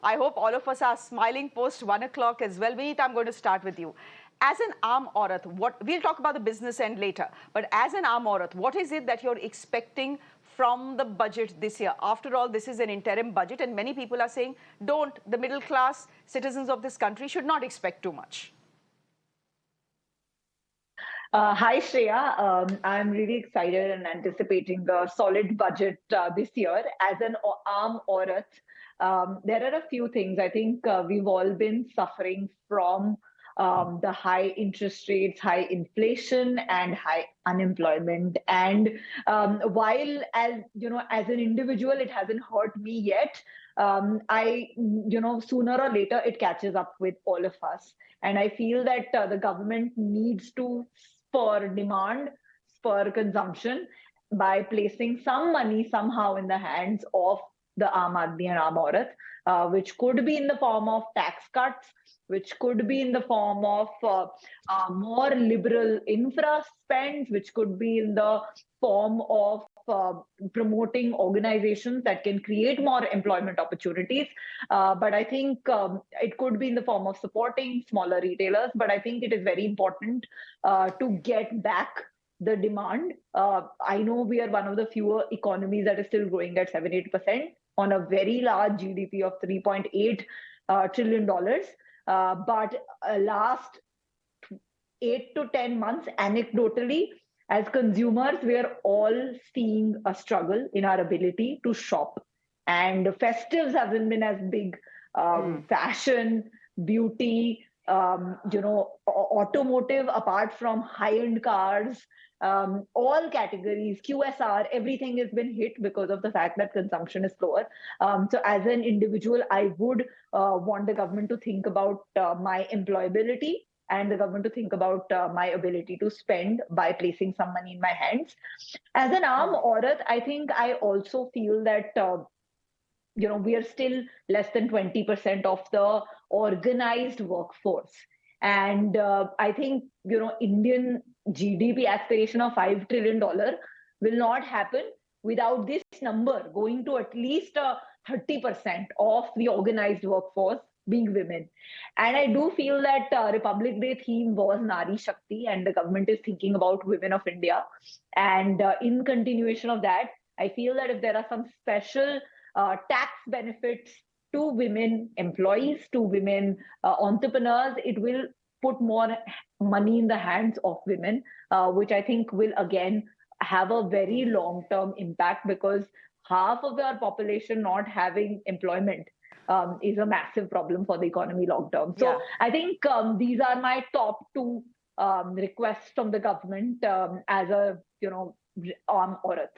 I hope all of us are smiling post 1 o'clock as well. Vineeta, I'm going to start with you. As an aam aurat, we'll talk about the business end later, but as an aam aurat, what is it that you're expecting from the budget this year? After all, this is an interim budget, and many people are saying, the middle class citizens of this country should not expect too much. Hi, Shreya. I'm really excited and anticipating a solid budget this year. As an aam aurat, there are a few things. I think we've all been suffering from the high interest rates, high inflation, and high unemployment. And while, as an individual, it hasn't hurt me yet. Sooner or later, it catches up with all of us. And I feel that the government needs to spur demand, spur consumption by placing some money somehow in the hands of the Aam Aadmi and Aam Aurat, which could be in the form of tax cuts, which could be in the form of more liberal infra spends, which could be in the form of promoting organizations that can create more employment opportunities. But I think it could be in the form of supporting smaller retailers. But I think it is very important to get back the demand. I know we are one of the fewer economies that is still growing at 7-8% on a very large GDP of $3.8 trillion. But last 8 to 10 months, anecdotally, as consumers, we are all seeing a struggle in our ability to shop. And festives hasn't been as big. Fashion, beauty, automotive, apart from high-end cars, all categories, QSR, everything has been hit because of the fact that consumption is lower. So as an individual, I would want the government to think about my employability and the government to think about my ability to spend by placing some money in my hands. As an aam aurat, I think I also feel that we are still less than 20% of the organized workforce. And I think, Indian GDP aspiration of $5 trillion will not happen without this number going to at least 30% of the organized workforce being women. And I do feel that Republic Day theme was Nari Shakti, and the government is thinking about women of India. And in continuation of that, I feel that if there are some special tax benefits to women employees, to women entrepreneurs, it will put more money in the hands of women, which I think will again have a very long-term impact, because half of our population not having employment is a massive problem for the economy long-term. So I think these are my top two requests from the government as a, aam aurat.